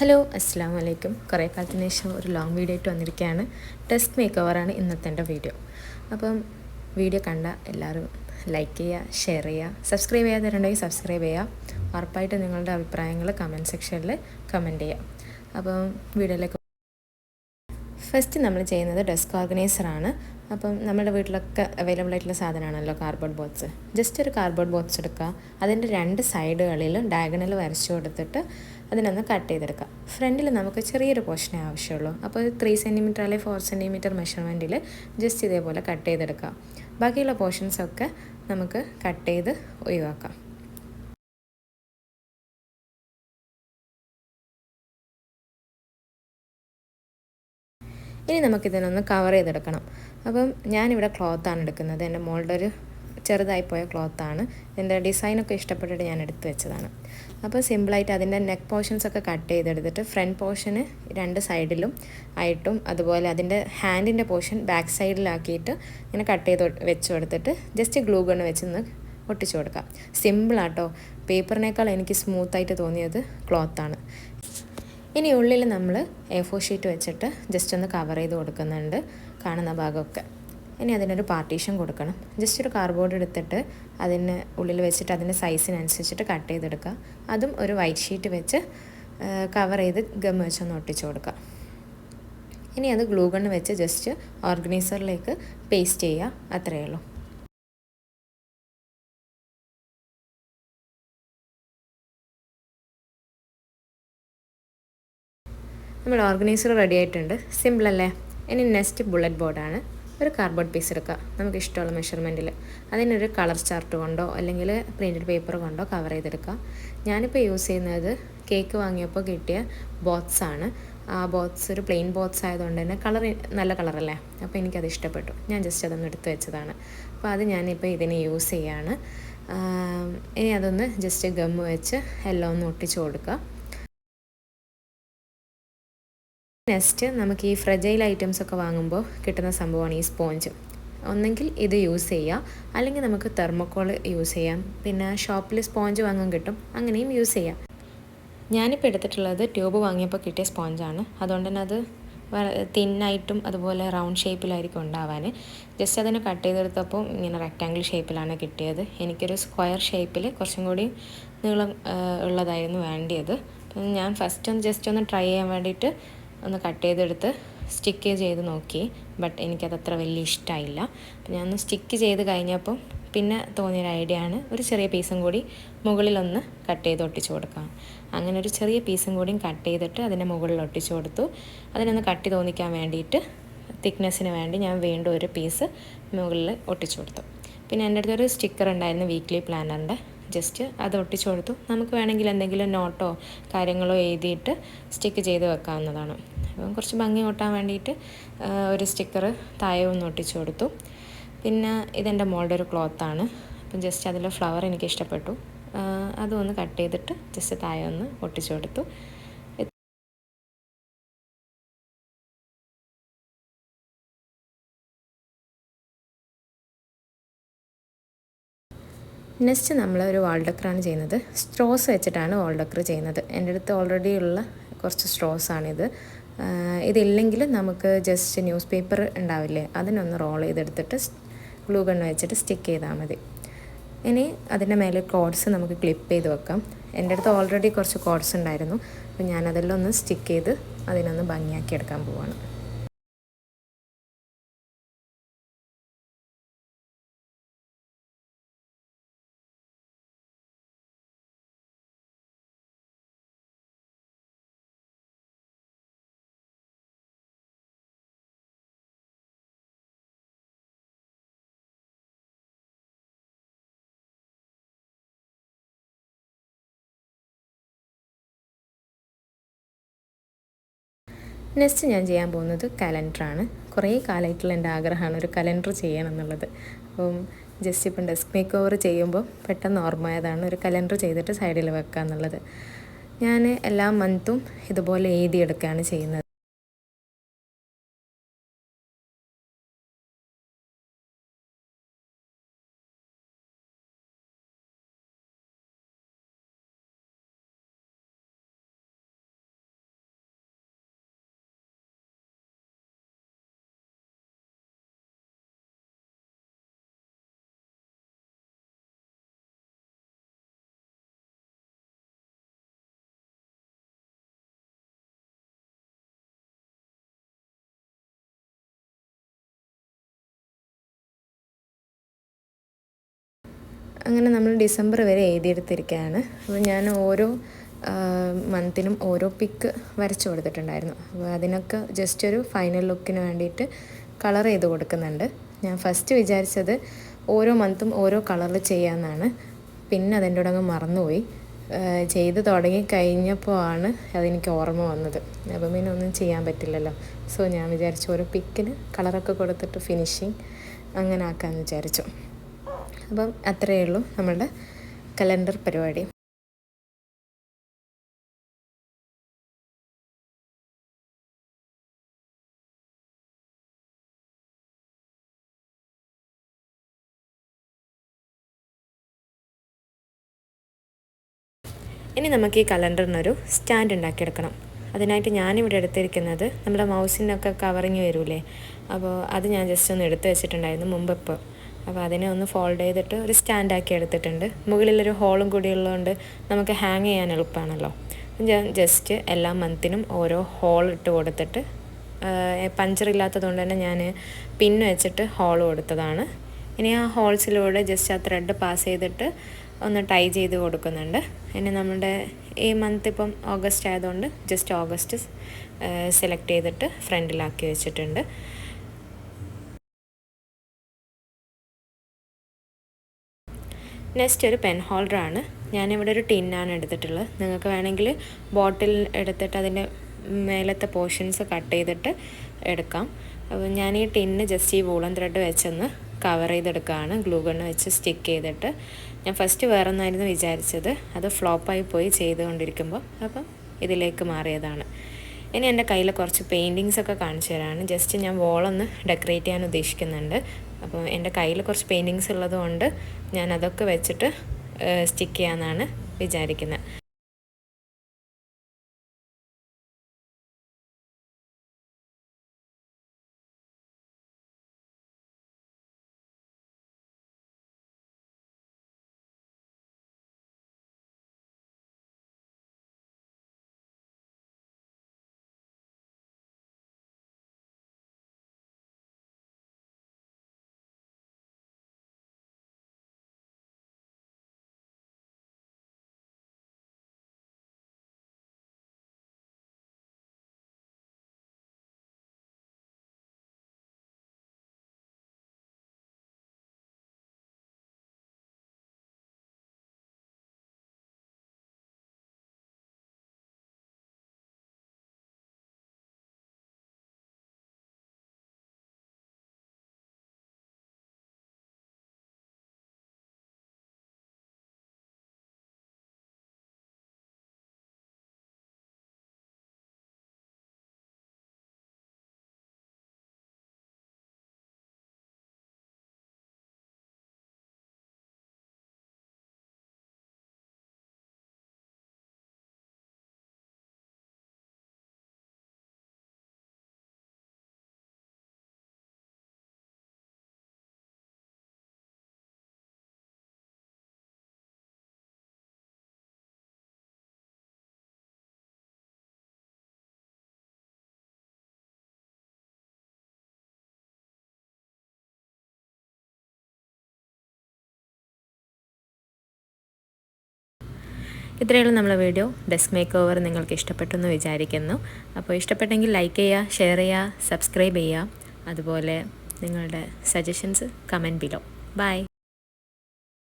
Hello അസ്സാം വലൈക്കും. കുറേ കാലത്തിന് ശേഷം ഒരു ലോങ് വീഡിയോ ആയിട്ട് വന്നിരിക്കുകയാണ്. ഡെസ്ക് മേക്ക് ഓവറാണ് ഇന്നത്തെ എൻ്റെ വീഡിയോ. അപ്പം വീഡിയോ കണ്ട എല്ലാവരും ലൈക്ക് ചെയ്യുക, ഷെയർ ചെയ്യുക, സബ്സ്ക്രൈബ് ചെയ്യാത്തവരുണ്ടെങ്കിൽ സബ്സ്ക്രൈബ് ചെയ്യുക. ഉറപ്പായിട്ട് നിങ്ങളുടെ അഭിപ്രായങ്ങൾ കമൻറ്റ് സെക്ഷനിൽ കമൻറ്റ് ചെയ്യുക. അപ്പം വീഡിയോയിലേക്ക് ഫസ്റ്റ് നമ്മൾ ചെയ്യുന്നത് ഡെസ്ക് ഓർഗനൈസറാണ്. അപ്പം നമ്മുടെ വീട്ടിലൊക്കെ അവൈലബിൾ ആയിട്ടുള്ള സാധനമാണല്ലോ കാർഡ്ബോർഡ് ബോക്സ്. ജസ്റ്റ് ഒരു കാർഡ്ബോർഡ് ബോക്സ് എടുക്കുക, അതിൻ്റെ രണ്ട് സൈഡുകളിൽ ഡയഗണൽ വരച്ചു കൊടുത്തിട്ട് അതിനൊന്ന് കട്ട് ചെയ്തെടുക്കുക. ഫ്രണ്ടിൽ നമുക്ക് ചെറിയൊരു പോർഷനേ ആവശ്യമുള്ളൂ. അപ്പോൾ 3 സെൻറ്റിമീറ്റർ അല്ലെങ്കിൽ 4 സെൻറ്റിമീറ്റർ മെഷർമെൻറ്റിൽ ജസ്റ്റ് ഇതേപോലെ കട്ട് ചെയ്തെടുക്കുക. ബാക്കിയുള്ള പോർഷൻസൊക്കെ നമുക്ക് കട്ട് ചെയ്ത് ഒഴിവാക്കാം. ഇനി നമുക്കിതിനൊന്ന് കവർ ചെയ്തെടുക്കണം. അപ്പം ഞാനിവിടെ ക്ലോത്താണ് എടുക്കുന്നത്. എൻ്റെ മോളുടെ ഒരു ചെറുതായി പോയ ക്ലോത്താണ്. ഇതിൻ്റെ ഡിസൈനൊക്കെ ഇഷ്ടപ്പെട്ടിട്ട് ഞാൻ എടുത്തു വെച്ചതാണ്. അപ്പോൾ സിമ്പിളായിട്ട് അതിൻ്റെ നെക്ക് പോർഷൻസൊക്കെ കട്ട് ചെയ്തെടുത്തിട്ട് ഫ്രണ്ട് പോർഷന് രണ്ട് സൈഡിലും ആയിട്ടും അതുപോലെ അതിൻ്റെ ഹാൻഡിൻ്റെ പോർഷൻ ബാക്ക് സൈഡിലാക്കിയിട്ട് ഇങ്ങനെ കട്ട് ചെയ്ത് വെച്ച് കൊടുത്തിട്ട് ജസ്റ്റ് ഗ്ലൂ ഗണ്ണ് വെച്ചൊന്ന് ഒട്ടിച്ചു കൊടുക്കാം. സിമ്പിളാട്ടോ. പേപ്പറിനേക്കാൾ എനിക്ക് സ്മൂത്തായിട്ട് തോന്നിയത് ക്ലോത്താണ്. ഇനി ഉള്ളിൽ നമ്മൾ A4 ഷീറ്റ് വെച്ചിട്ട് ജസ്റ്റ് ഒന്ന് കവർ ചെയ്ത് കൊടുക്കുന്നുണ്ട് കാണുന്ന ഭാഗമൊക്കെ. ഇനി അതിനൊരു പാർട്ടീഷൻ കൊടുക്കണം. ജസ്റ്റ് ഒരു കാർഡ്ബോർഡ് എടുത്തിട്ട് അതിന് ഉള്ളിൽ വെച്ചിട്ട് അതിൻ്റെ സൈസിനനുസരിച്ചിട്ട് കട്ട് ചെയ്തെടുക്കുക. അതും ഒരു വൈറ്റ് ഷീറ്റ് വെച്ച് കവർ ചെയ്ത് ഗം വെച്ചൊന്ന് ഒട്ടിച്ചു കൊടുക്കുക. ഇനി അത് ഗ്ലൂ ഗണ്ണ് വെച്ച് ജസ്റ്റ് ഓർഗനൈസറിലേക്ക് പേസ്റ്റ് ചെയ്യുക. അത്രയേ ഉള്ളൂ. നമ്മൾ ഓർഗനൈസർ റെഡി ആയിട്ടുണ്ട്. സിമ്പിളല്ലേ? ഇനി നെക്സ്റ്റ് ബുള്ളറ്റ് ബോർഡാണ്. ഒരു കാർഡ്ബോർഡ് പീസ് എടുക്കുക, നമുക്ക് ഇഷ്ടമുള്ള മെഷർമെൻറ്റിൽ. അതിനൊരു കളർ ചാർട്ട് കൊണ്ടോ അല്ലെങ്കിൽ പ്രിൻറ്റഡ് പേപ്പർ കൊണ്ടോ കവർ ചെയ്തെടുക്കുക. ഞാനിപ്പോൾ യൂസ് ചെയ്യുന്നത് കേക്ക് വാങ്ങിയപ്പോൾ കിട്ടിയ ബോക്സാണ്. ആ ബോക്സ് ഒരു പ്ലെയിൻ ബോക്സ് ആയതുകൊണ്ട് തന്നെ കളർ നല്ല കളറല്ലേ, അപ്പോൾ എനിക്കത് ഇഷ്ടപ്പെട്ടു. ഞാൻ ജസ്റ്റ് അതൊന്ന് എടുത്ത് വെച്ചതാണ്. അപ്പോൾ അത് ഞാനിപ്പോൾ ഇതിന് യൂസ് ചെയ്യാണ്. ഇനി അതൊന്ന് ജസ്റ്റ് ഗം വെച്ച് എല്ലാം ഒന്ന് ഒട്ടിച്ച് കൊടുക്കുക. നെക്സ്റ്റ് നമുക്ക് ഈ ഫ്രജൈൽ ഐറ്റംസ് ഒക്കെ വാങ്ങുമ്പോൾ കിട്ടുന്ന സംഭവമാണ് ഈ സ്പോഞ്ച്. ഒന്നെങ്കിൽ ഇത് യൂസ് ചെയ്യാം, അല്ലെങ്കിൽ നമുക്ക് തെർമോക്കോൾ യൂസ് ചെയ്യാം. പിന്നെ ഷോപ്പിൽ സ്പോഞ്ച് വാങ്ങാൻ കിട്ടും, അങ്ങനെയും യൂസ് ചെയ്യാം. ഞാനിപ്പോൾ എടുത്തിട്ടുള്ളത് ട്യൂബ് വാങ്ങിയപ്പോൾ കിട്ടിയ സ്പോഞ്ചാണ്. അതുകൊണ്ട് തന്നെ അത് തിന്നായിട്ടും അതുപോലെ റൗണ്ട് ഷേപ്പിലായിരിക്കും ഉണ്ടാവാൻ. ജസ്റ്റ് അതിനെ കട്ട് ചെയ്തെടുത്തപ്പോൾ ഇങ്ങനെ റെക്റ്റാങ്കിൾ ഷേപ്പിലാണ് കിട്ടിയത്. എനിക്കൊരു സ്ക്വയർ ഷേപ്പിൽ കുറച്ചും കൂടി നീളം ഉള്ളതായിരുന്നു വേണ്ടിയത്. ഞാൻ ഫസ്റ്റ് ജസ്റ്റ് ഒന്ന് ട്രൈ ചെയ്യാൻ വേണ്ടിയിട്ട് ഒന്ന് കട്ട് ചെയ്തെടുത്ത് സ്റ്റിക്ക് ചെയ്ത് നോക്കി. ബട്ട് എനിക്കതത്ര വലിയ ഇഷ്ടമായില്ല. അപ്പോൾ ഞാനൊന്ന് സ്റ്റിക്ക് ചെയ്ത് കഴിഞ്ഞപ്പം പിന്നെ തോന്നിയൊരു ഐഡിയ ആണ് ഒരു ചെറിയ പീസും കൂടി മുകളിലൊന്ന് കട്ട് ചെയ്ത് ഒട്ടിച്ചു കൊടുക്കാം. അങ്ങനെ ഒരു ചെറിയ പീസും കൂടിയും കട്ട് ചെയ്തിട്ട് അതിൻ്റെ മുകളിൽ ഒട്ടിച്ചു കൊടുത്തു. അതിനൊന്ന് കട്ടി തോന്നിക്കാൻ വേണ്ടിയിട്ട് തിക്നെസ്സിന് വേണ്ടി ഞാൻ വീണ്ടും ഒരു പീസ് മുകളിൽ ഒട്ടിച്ചു കൊടുത്തു. പിന്നെ എൻ്റെ അടുത്തൊരു സ്റ്റിക്കർ ഉണ്ടായിരുന്നു വീക്ക്ലി പ്ലാനറിൻ്റെ. ജസ്റ്റ് അത് ഒട്ടിച്ചു കൊടുത്തു. നമുക്ക് വേണമെങ്കിൽ എന്തെങ്കിലും നോട്ടോ കാര്യങ്ങളോ എഴുതിയിട്ട് സ്റ്റിക്ക് ചെയ്ത് വെക്കാവുന്നതാണ്. അപ്പം കുറച്ച് ഭംഗി കൂട്ടാൻ വേണ്ടിയിട്ട് ഒരു സ്റ്റിക്കർ താഴെ ഒന്ന് ഒട്ടിച്ചു കൊടുത്തു. പിന്നെ ഇതെൻ്റെ മോളുടെ ഒരു ക്ലോത്താണ്. അപ്പം ജസ്റ്റ് അതിലെ ഫ്ലവർ എനിക്ക് ഇഷ്ടപ്പെട്ടു. അതൊന്ന് കട്ട് ചെയ്തിട്ട് ജസ്റ്റ് താഴെ ഒന്ന് ഒട്ടിച്ചു കൊടുത്തു. നെക്സ്റ്റ് നമ്മൾ ഒരു വാൾ ഡെക്കറാണ് ചെയ്യുന്നത്. സ്ട്രോസ് വെച്ചിട്ടാണ് വാൾ ഡെക്കർ ചെയ്യുന്നത്. എൻ്റെ അടുത്ത് ഓൾറെഡി ഉള്ള കുറച്ച് സ്ട്രോസാണിത്. ഇതില്ലെങ്കിൽ നമുക്ക് ജസ്റ്റ് ന്യൂസ് പേപ്പർ ഉണ്ടാവില്ലേ, അതിനൊന്ന് റോൾ ചെയ്തെടുത്തിട്ട് ഗ്ലൂ ഗണ്ണ് വെച്ചിട്ട് സ്റ്റിക്ക് ചെയ്താൽ മതി. ഇനി അതിൻ്റെ മേലെ കോഡ്സ് നമുക്ക് ക്ലിപ്പ് ചെയ്ത് വെക്കാം. എൻ്റെ അടുത്ത് ഓൾറെഡി കുറച്ച് കോഡ്സ് ഉണ്ടായിരുന്നു. അപ്പോൾ ഞാനതെല്ലാം ഒന്ന് സ്റ്റിക്ക് ചെയ്ത് അതിനൊന്ന് ഭംഗിയാക്കി എടുക്കാൻ പോവാണ്. നെക്സ്റ്റ് ഞാൻ ചെയ്യാൻ പോകുന്നത് കലണ്ടറാണ്. കുറേ കാലമായിട്ടുള്ള എൻ്റെ ആഗ്രഹമാണ് ഒരു കലണ്ടർ ചെയ്യണം എന്നുള്ളത്. അപ്പം ജസ്റ്റ് ഇപ്പം ഡെസ്ക് മേക്ക് ഓവർ ചെയ്യുമ്പോൾ പെട്ടെന്ന് ഓർമ്മയായതാണ് ഒരു കലണ്ടർ ചെയ്തിട്ട് സൈഡിൽ വെക്കുക എന്നുള്ളത്. ഞാൻ എല്ലാ മന്തും ഇതുപോലെ എഴുതിയെടുക്കുകയാണ് ചെയ്യുന്നത്. അങ്ങനെ നമ്മൾ ഡിസംബർ വരെ എഴുതിയെടുത്തിരിക്കുകയാണ്. അപ്പോൾ ഞാൻ ഓരോ മന്തിനും ഓരോ പിക്ക് വരച്ചു കൊടുത്തിട്ടുണ്ടായിരുന്നു. അപ്പോൾ അതിനൊക്കെ ജസ്റ്റ് ഒരു ഫൈനൽ ലുക്കിന് വേണ്ടിയിട്ട് കളർ ചെയ്ത് കൊടുക്കുന്നുണ്ട്. ഞാൻ ഫസ്റ്റ് വിചാരിച്ചത് ഓരോ മന്തും ഓരോ കളറിൽ ചെയ്യാമെന്നാണ്. പിന്നെ അതിൻ്റെ കൂടെ അങ്ങ് മറന്നുപോയി. ചെയ്ത് തുടങ്ങി കഴിഞ്ഞപ്പോൾ ആണ് അതെനിക്ക് ഓർമ്മ വന്നത്. അപ്പം പിന്നെ ഒന്നും ചെയ്യാൻ പറ്റില്ലല്ലോ. സോ ഞാൻ വിചാരിച്ചു ഓരോ പിക്കിന് കളറൊക്കെ കൊടുത്തിട്ട് ഫിനിഷിങ് അങ്ങനെ ആക്കാമെന്ന് വിചാരിച്ചു. അപ്പം അത്രയേ ഉള്ളൂ നമ്മളുടെ കലണ്ടർ പരിപാടി. ഇനി നമുക്ക് ഈ കലണ്ടറിനൊരു സ്റ്റാൻഡ് ഉണ്ടാക്കിയെടുക്കണം. അതിനായിട്ട് ഞാനിവിടെ എടുത്തിരിക്കുന്നത് നമ്മുടെ മൗസിനൊക്കെ കവറിങ് വരൂലേ, അപ്പോൾ അത് ഞാൻ ജസ്റ്റ് ഒന്ന് എടുത്ത് വെച്ചിട്ടുണ്ടായിരുന്നു മുമ്പ്. അപ്പോൾ അതിനെ ഒന്ന് ഫോൾഡ് ചെയ്തിട്ട് ഒരു സ്റ്റാൻഡാക്കി എടുത്തിട്ടുണ്ട്. മുകളിലൊരു ഹോളും കൂടി ഉള്ളതുകൊണ്ട് നമുക്ക് ഹാങ് ചെയ്യാൻ എളുപ്പമാണല്ലോ. ഞാൻ ജസ്റ്റ് എല്ലാ മന്തിനും ഓരോ ഹോൾ ഇട്ട് കൊടുത്തിട്ട്, പഞ്ചറില്ലാത്തതുകൊണ്ട് തന്നെ ഞാൻ പിന്ന് വെച്ചിട്ട് ഹോൾ കൊടുത്തതാണ്. ഇനി ആ ഹോൾസിലൂടെ ജസ്റ്റ് ആ ത്രെഡ് പാസ് ചെയ്തിട്ട് ഒന്ന് ടൈ ചെയ്ത് കൊടുക്കുന്നുണ്ട്. ഇനി നമ്മുടെ ഈ മന്ത് ഇപ്പം ഓഗസ്റ്റ് ആയതുകൊണ്ട് ജസ്റ്റ് ഓഗസ്റ്റ് സെലക്ട് ചെയ്തിട്ട് ഫ്രണ്ടിലാക്കി വെച്ചിട്ടുണ്ട്. നെക്സ്റ്റ് ഒരു പെൻ ഹോൾഡറാണ്. ഞാനിവിടെ ഒരു ടിന്നാണ് എടുത്തിട്ടുള്ളത്. നിങ്ങൾക്ക് വേണമെങ്കിൽ ബോട്ടിൽ എടുത്തിട്ട് അതിൻ്റെ മേലത്തെ പോർഷൻസ് കട്ട് ചെയ്തിട്ട് എടുക്കാം. അപ്പോൾ ഞാൻ ഈ ടിന്ന് ജസ്റ്റ് ഈ വൂളൻ ത്രെഡ് വെച്ചൊന്ന് കവർ ചെയ്തെടുക്കുകയാണ്, ഗ്ലൂ ഗണ്ണ് വെച്ച് സ്റ്റിക്ക് ചെയ്തിട്ട്. ഞാൻ ഫസ്റ്റ് വേറെ ഒന്നായിരുന്നു വിചാരിച്ചത്, അത് ഫ്ലോപ്പായി പോയി ചെയ്തുകൊണ്ടിരിക്കുമ്പോൾ അപ്പം ഇതിലേക്ക് മാറിയതാണ്. ഇനി എൻ്റെ കയ്യിൽ കുറച്ച് പെയിൻറ്റിങ്സൊക്കെ കാണിച്ചു തരാണ്. ജസ്റ്റ് ഞാൻ വോളൊന്ന് ഡെക്കറേറ്റ് ചെയ്യാൻ ഉദ്ദേശിക്കുന്നുണ്ട്. അപ്പോൾ എൻ്റെ കയ്യിൽ കുറച്ച് പെയിൻറ്റിങ്സ് ഉള്ളതുകൊണ്ട് ഞാൻ അതൊക്കെ വെച്ചിട്ട് സ്റ്റിക്ക് ചെയ്യാമെന്നാണ് വിചാരിക്കുന്നത്. ഇത്രയുള്ള നമ്മളെ വീഡിയോ ഡെസ്ക് മേക്ക് ഓവർ നിങ്ങൾക്ക് ഇഷ്ടപ്പെട്ടെന്ന് വിചാരിക്കുന്നു. അപ്പോൾ ഇഷ്ടപ്പെട്ടെങ്കിൽ ലൈക്ക് ചെയ്യുക, ഷെയർ ചെയ്യുക, സബ്സ്ക്രൈബ് ചെയ്യുക. അതുപോലെ നിങ്ങളുടെ സജഷൻസ് കമൻറ്റ് ബിലോ. ബൈ.